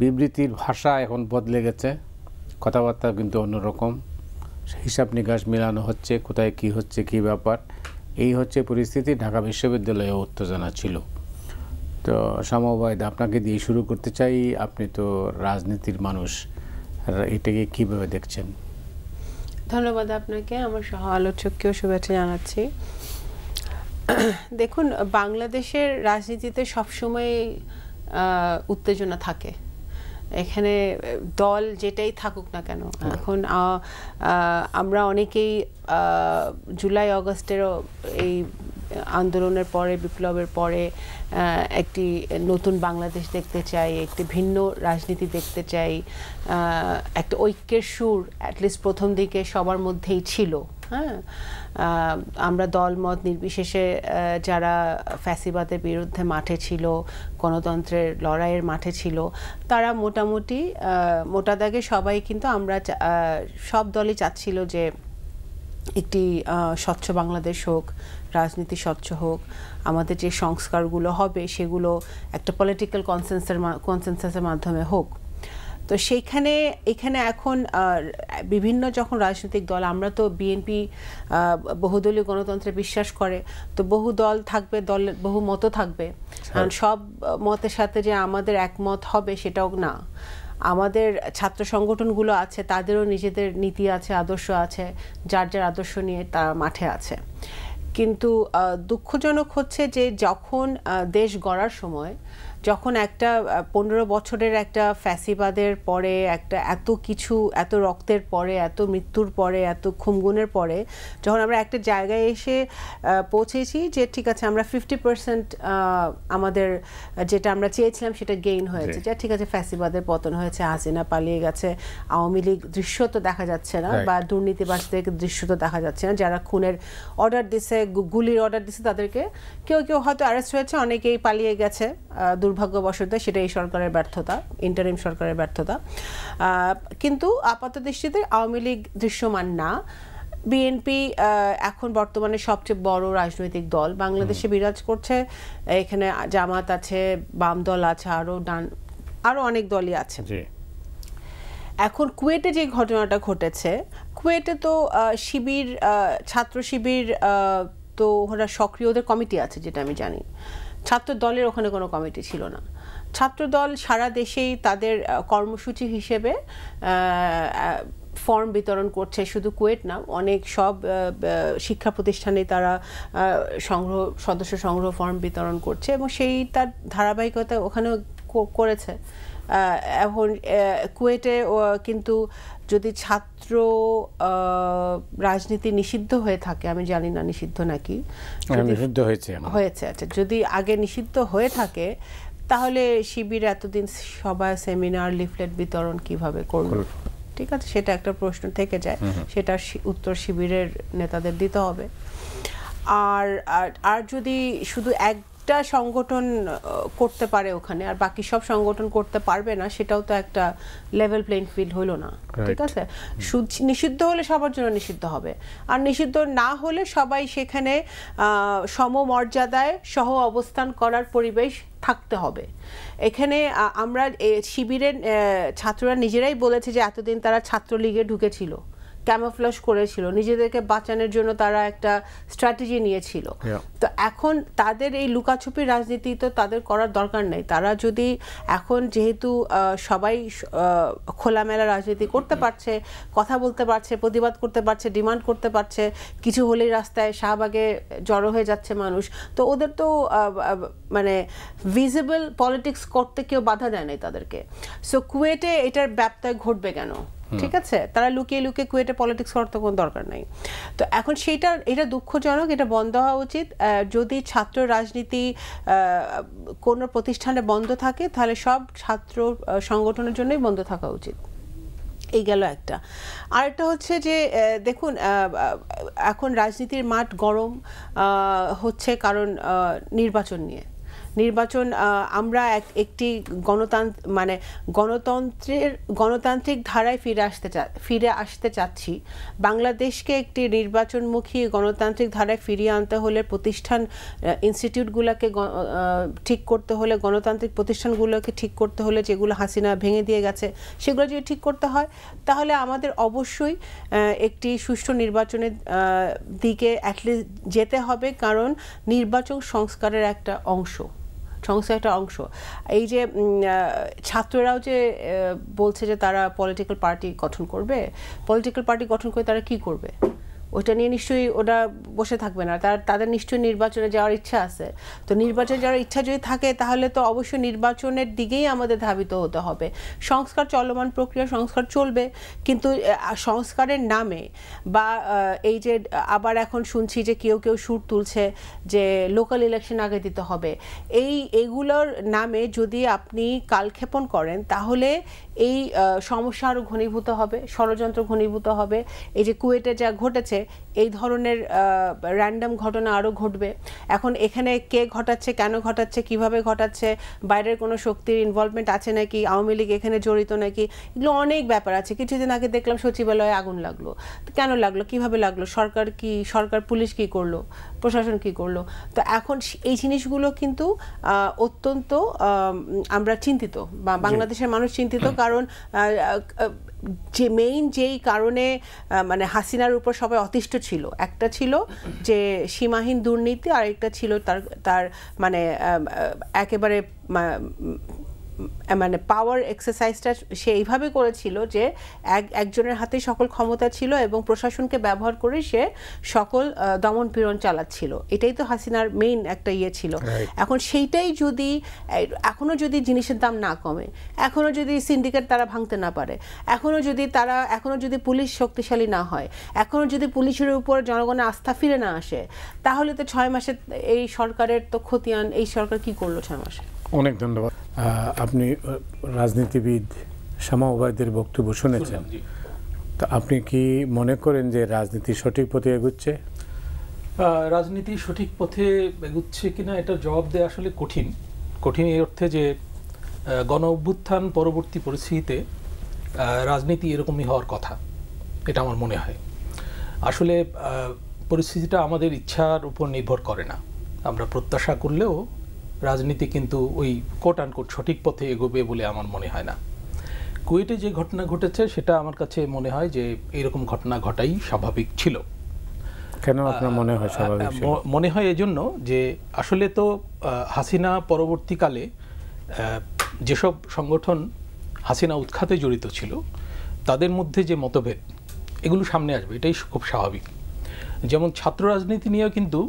বিবৃতির ভাষা এখন বদলে গেছে, কথাবার্তা কিন্তু অন্যরকম, হিসাব নিকাশ মেলানো হচ্ছে, কোথায় কি হচ্ছে কি ব্যাপার, এই হচ্ছে পরিস্থিতি। ঢাকা বিশ্ববিদ্যালয়ে উত্তেজনা ছিল। তো সমবায় আপনাকে দিয়ে শুরু করতে চাই, আপনি তো রাজনীতির মানুষ, এটাকে কীভাবে দেখছেন? ধন্যবাদ আপনাকে, আমার সহ আলোচককেও শুভেচ্ছা জানাচ্ছি। দেখুন, বাংলাদেশের রাজনীতিতে সবসময় উত্তেজনা থাকে, এখানে দল যেটাই থাকুক না কেন। এখন আমরা অনেকেই জুলাই আগস্টেরও এই আন্দোলনের পরে, বিপ্লবের পরে একটি নতুন বাংলাদেশ দেখতে চাই, একটি ভিন্ন রাজনীতি দেখতে চাই, একটা ঐক্যের সুর অ্যাটলিস্ট প্রথম দিকে সবার মধ্যেই ছিল। হ্যাঁ, আমরা দলমত নির্বিশেষে যারা ফ্যাসিবাদের বিরুদ্ধে মাঠে ছিল, গণতন্ত্রের লড়াইয়ের মাঠে ছিল, তারা মোটামুটি মোটা দাগে সবাই কিন্তু আমরা সব দলই চাচ্ছিল যে একটি স্বচ্ছ বাংলাদেশ হোক, রাজনীতি স্বচ্ছ হোক, আমাদের যে সংস্কারগুলো হবে সেগুলো একটা পলিটিক্যাল কনসেনসাসের মাধ্যমে হোক। তো এখানে এখন বিভিন্ন যখন রাজনৈতিক দল, আমরা তো বিএনপি বহুদলীয় গণতন্ত্রে বিশ্বাস করে, তো বহু দল থাকবে, দলের বহু মতও থাকবে, কারণ সব মতের সাথে যে আমাদের একমত হবে সেটাও না। আমাদের ছাত্র সংগঠনগুলো আছে, তাদেরও নিজেদের নীতি আছে, আদর্শ আছে, যার যার আদর্শ নিয়ে তারা মাঠে আছে। কিন্তু দুঃখজনক হচ্ছে যে যখন দেশ গড়ার সময়, যখন একটা 15 বছরের একটা ফ্যাসিবাদের পরে, একটা এত কিছু, এত রক্তের পরে, এত মৃত্যুর পরে, এত খুমগুনের পরে যখন আমরা একটা জায়গায় এসে পৌঁছেছি যে ঠিক আছে আমরা 50% আমাদের যেটা আমরা চেয়েছিলাম সেটা গেইন হয়েছে, যে ঠিক আছে ফ্যাসিবাদের পতন হয়েছে, হাসিনা পালিয়ে গেছে, আওয়ামী লীগ দৃশ্য তো দেখা যাচ্ছে না, বা দুর্নীতিবাজদের দৃশ্য তো দেখা যাচ্ছে না, যারা খুনের অর্ডার দিছে, গুলির অর্ডার দিছে, তাদেরকে কেউ কেউ হয়তো অ্যারেস্ট হয়েছে, অনেকেই পালিয়ে গেছে দুর্ভাগ্যবশত, সেটা এই সরকারের ব্যর্থতা, ইন্টারিম সরকারের ব্যর্থতা। কিন্তু আপাত দৃষ্টিতে আওয়ামী লীগ দৃশ্যমান না। বিএনপি এখন বর্তমানে সবচেয়ে বড় রাজনৈতিক দল বাংলাদেশে বিরাজ করছে। এখানে জামাত আছে, বাম দল আছে, আরো অনেক দলই আছে। এখন কুয়েটে যে ঘটনাটা ঘটেছে, কুয়েটে তো শিবির, ছাত্র শিবির, তো ওরা সক্রিয়, ওদের কমিটি আছে যেটা আমি জানি। ছাত্র দলের ওখানে কোনো কমিটি ছিল না। ছাত্র দল সারা দেশেই তাদের কর্মসূচি হিসেবে ফর্ম বিতরণ করছে, শুধু কুয়েট না, অনেক সব শিক্ষা প্রতিষ্ঠানে তারা সদস্য সংগ্রহ ফর্ম বিতরণ করছে, এবং সেই তার ধারাবাহিকতা ওখানেও করেছে। এখন কুয়েটে কিন্তু যদি ছাত্র রাজনীতি নিষিদ্ধ হয়ে থাকে, আমি জানি না নিষিদ্ধ নাকি, নিষিদ্ধ হয়েছে, আচ্ছা, যদি আগে নিষিদ্ধ হয়ে থাকে তাহলে শিবির এতদিন সভা, সেমিনার, লিফলেট বিতরণ কিভাবে করলো? ঠিক আছে, সেটা একটা প্রশ্ন থেকে যায়, সেটা উত্তর শিবিরের নেতাদের দিতে হবে। আর যদি শুধু একটা সংগঠন করতে পারে ওখানে, আর বাকি সব সংগঠন করতে পারবে না, সেটাও তো একটা লেভেল প্লেইং ফিল্ড হলো না। ঠিক আছে, নিষিদ্ধ হলে সবার জন্য নিষিদ্ধ হবে, আর নিষিদ্ধ না হলে সবাই সেখানে সমমর্যাদায় সহ অবস্থান করার পরিবেশ থাকতে হবে। এখানে আমরা শিবিরের ছাত্ররা নিজেরাই বলেছে যে এতদিন তারা ছাত্রলীগে ঢুকেছিল, ক্যামোফ্লেজ করেছিল, নিজেদেরকে বাঁচানোর জন্য তারা একটা স্ট্র্যাটেজি নিয়েছিল। তো এখন তাদের এই লুকাছুপি রাজনীতি তো তাদের করার দরকার নেই। তারা যদি এখন, যেহেতু সবাই খোলামেলা রাজনীতি করতে পারছে, কথা বলতে পারছে, প্রতিবাদ করতে পারছে, ডিমান্ড করতে পারছে, কিছু হলেই রাস্তায় শাহবাগে জড়ো হয়ে যাচ্ছে মানুষ, তো ওদের তো মানে ভিজিবল পলিটিক্স করতে কেউ বাধা দেয় নাই তাদেরকে। সো কুয়েটে এটার ব্যত্যয় ঘটবে কেন? ঠিক আছে, তারা লুকিয়ে লুকিয়ে কুয়েটে পলিটিক্স করার তো কোনো দরকার নাই। তো এখন এটা দুঃখজনক, এটা বন্ধ হওয়া উচিত। যদি ছাত্র রাজনীতি কোনো প্রতিষ্ঠানে বন্ধ থাকে, তাহলে সব ছাত্র সংগঠনের জন্যই বন্ধ থাকা উচিত। এই গেল একটা। আরেকটা হচ্ছে যে দেখুন, এখন রাজনীতির মাঠ গরম হচ্ছে কারণ নির্বাচন নিয়ে। নির্বাচন আমরা একটি গণতান্ত্রিক ধারায় ফিরে আসতে চাচ্ছি। বাংলাদেশকে একটি নির্বাচনমুখী গণতান্ত্রিক ধারায় ফিরিয়ে আনতে হলে ইনস্টিটিউটগুলোকে ঠিক করতে হলে, গণতান্ত্রিক প্রতিষ্ঠানগুলোকে ঠিক করতে হলে, যেগুলো হাসিনা ভেঙে দিয়ে গেছে সেগুলো যদি ঠিক করতে হয়, তাহলে আমাদের অবশ্যই একটি সুষ্ঠু নির্বাচনের দিকে অ্যাটলিস্ট যেতে হবে, কারণ নির্বাচন সংস্কারের একটা অংশ। এই যে ছাত্ররাও যে বলছে যে তারা পলিটিক্যাল পার্টি গঠন করবে, পলিটিক্যাল পার্টি গঠন করে তারা কি করবে? ওটা নিয়ে নিশ্চয়ই ওরা বসে থাকবে না, তাদের নিশ্চয়ই নির্বাচনে যাওয়ার ইচ্ছা আছে। তো নির্বাচনে যাওয়ার ইচ্ছা যদি থাকে তাহলে তো অবশ্যই নির্বাচনের দিকেই আমাদের ধাবিত হতে হবে। সংস্কার চলমান প্রক্রিয়া, সংস্কার চলবে, কিন্তু সংস্কারের নামে বা এই যে আবার এখন শুনছি যে কেউ সুর তুলছে যে লোকাল ইলেকশন আগে দিতে হবে, এইগুলোর নামে যদি আপনি কালক্ষেপণ করেন তাহলে এই সমস্যা আরও ঘনীভূত হবে, ষড়যন্ত্র ঘনীভূত হবে। এই যে কুয়েটে যা ঘটেছে, এই ধরনের র্যান্ডম ঘটনা আরও ঘটবে। এখন এখানে কে ঘটাচ্ছে, কেন ঘটাচ্ছে, কিভাবে ঘটাচ্ছে, বাইরের কোনো শক্তির ইনভলভমেন্ট আছে নাকি, আওয়ামী লীগ এখানে জড়িত নাকি, এগুলো অনেক ব্যাপার আছে। কিছুদিন আগে দেখলাম সচিবালয়ে আগুন লাগলো, তো কেন লাগলো, কিভাবে লাগলো, সরকার পুলিশ কি করলো, প্রশাসন কি করলো? তো এখন এই জিনিসগুলো কিন্তু অত্যন্ত আমরা চিন্তিত, বা বাংলাদেশের মানুষ চিন্তিত, কারণ যেই কারণে মানে হাসিনার উপর সবাই অতিষ্ঠ ছিল, একটা ছিল যে সীমাহীন দুর্নীতি, আর একটা ছিল তার মানে একেবারে মানে পাওয়ার এক্সারসাইজটা সে এইভাবে করেছিল যে একজনের হাতেই সকল ক্ষমতা ছিল এবং প্রশাসনকে ব্যবহার করে সে সকল দমন পীড়ন চালাচ্ছিল। এটাই তো হাসিনার মেইন একটা ইয়ে ছিল। এখন সেইটাই যদি এখনো যদি জিনিসের দাম না কমে, এখনো যদি সিন্ডিকেট তারা ভাঙতে না পারে, এখনো যদি পুলিশ শক্তিশালী না হয়, এখনো যদি পুলিশের উপর জনগণের আস্থা ফিরে না আসে, তাহলে তো 6 মাসে এই সরকারের তো খতিয়ান। এই সরকার কি করলো 6 মাসে? অনেক ধন্যবাদ। আপনি রাজনীতিবিদ শামা ওবায়দের বক্তব্য শুনেছেন, তো আপনি কি মনে করেন যে রাজনীতি সঠিক পথে এগুচ্ছে? রাজনীতি সঠিক পথে এগুচ্ছে কিনা এটার জবাব দেওয়া আসলে কঠিন এই অর্থে যে গণ অভ্যুত্থান পরবর্তী পরিস্থিতিতে রাজনীতি এরকমই হওয়ার কথা, এটা আমার মনে হয়। আসলে পরিস্থিতিটা আমাদের ইচ্ছার উপর নির্ভর করে না। আমরা প্রত্যাশা করলেও রাজনীতি কিন্তু ওই কোট আনকোট সঠিক পথে এগোবে বলে আমার মনে হয় না। কুয়েটে যে ঘটনা ঘটেছে সেটা আমার কাছে মনে হয় যে এরকম ঘটনা ঘটাই স্বাভাবিক ছিল। কেন আপনার মনে হয় স্বাভাবিক? মনে হয় এজন্য যে আসলে তো হাসিনা পরবর্তীকালে যেসব সংগঠন হাসিনা উৎখাতে জড়িত ছিল তাদের মধ্যে যে মতভেদ, এগুলো সামনে আসবে, এটাই খুব স্বাভাবিক। যেমন ছাত্র রাজনীতি নিয়েও কিন্তু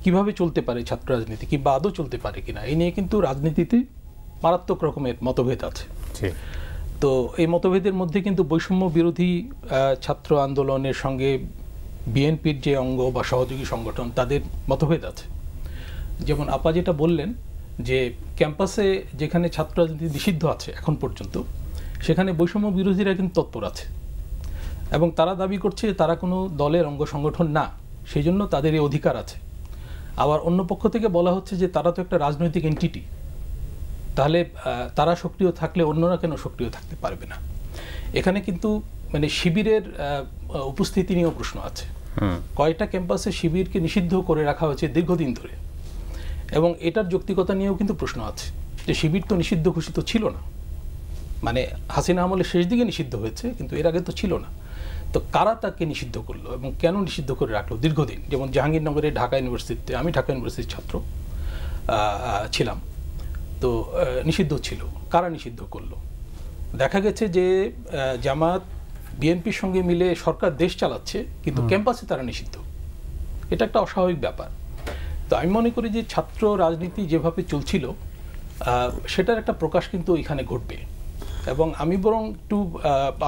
কিভাবে চলতে পারে ছাত্র রাজনীতি, কিংবা আদৌ চলতে পারে কিনা, এই নিয়ে কিন্তু রাজনীতিতে মারাত্মক রকমের মতভেদ আছে। তো এই মতভেদের মধ্যে কিন্তু বৈষম্য বিরোধী ছাত্র আন্দোলনের সঙ্গে বিএনপির যে অঙ্গ বা সহযোগী সংগঠন তাদের মতভেদ আছে। যেমন আপা যেটা বললেন যে ক্যাম্পাসে যেখানে ছাত্র রাজনীতি নিষিদ্ধ আছে এখন পর্যন্ত, সেখানে বৈষম্য বিরোধীরা কিন্তু তৎপর আছে এবং তারা দাবি করছে তারা কোনো দলের অঙ্গ সংগঠন না, সেই জন্য তাদের এই অধিকার আছে। আবার অন্য পক্ষ থেকে বলা হচ্ছে যে তারা তো একটা রাজনৈতিক এন্টিটি, তাহলে তারা সক্রিয় থাকলে অন্যরা কেন সক্রিয় থাকতে পারবে না? এখানে কিন্তু মানে শিবিরের উপস্থিতি নিয়েও প্রশ্ন আছে। কয়টা ক্যাম্পাসে শিবিরকে নিষিদ্ধ করে রাখা হয়েছে দীর্ঘদিন ধরে, এবং এটার যৌক্তিকতা নিয়েও কিন্তু প্রশ্ন আছে যে শিবির তো নিষিদ্ধ ঘোষিত ছিল না, মানে হাসিনা আমলের শেষ দিকে নিষিদ্ধ হয়েছে কিন্তু এর আগে তো ছিল না। তো কারা তাকে নিষিদ্ধ করলো এবং কেন নিষিদ্ধ করে রাখলো দীর্ঘদিন? যেমন জাহাঙ্গীরনগরে ঢাকা ইউনিভার্সিটিতে, আমি ঢাকা ইউনিভার্সিটির ছাত্র ছিলাম, তো নিষিদ্ধ ছিল। কারা নিষিদ্ধ করলো? দেখা গেছে যে জামাত বিএনপির সঙ্গে মিলে সরকার দেশ চালাচ্ছে, কিন্তু ক্যাম্পাসে তারা নিষিদ্ধ। এটা একটা অস্বাভাবিক ব্যাপার। তো আমি মনে করি যে ছাত্র রাজনীতি যেভাবে চলছিল সেটার একটা প্রকাশ কিন্তু এখানে ঘটবে, এবং আমি বরং একটু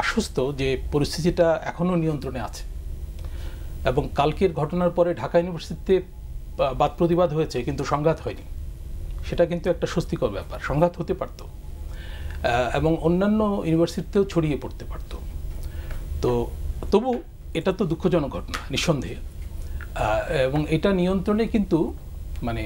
আশ্বস্ত যে পরিস্থিতিটা এখনও নিয়ন্ত্রণে আছে। এবং কালকের ঘটনার পরে ঢাকা ইউনিভার্সিটিতে বাদ প্রতিবাদ হয়েছে কিন্তু সংঘাত হয়নি, সেটা কিন্তু একটা স্বস্তিকর ব্যাপার। সংঘাত হতে পারত এবং অন্যান্য ইউনিভার্সিটিতেও ছড়িয়ে পড়তে পারত। তো তবু এটা তো দুঃখজনক ঘটনা নিঃসন্দেহে, এবং এটা নিয়ন্ত্রণে কিন্তু মানে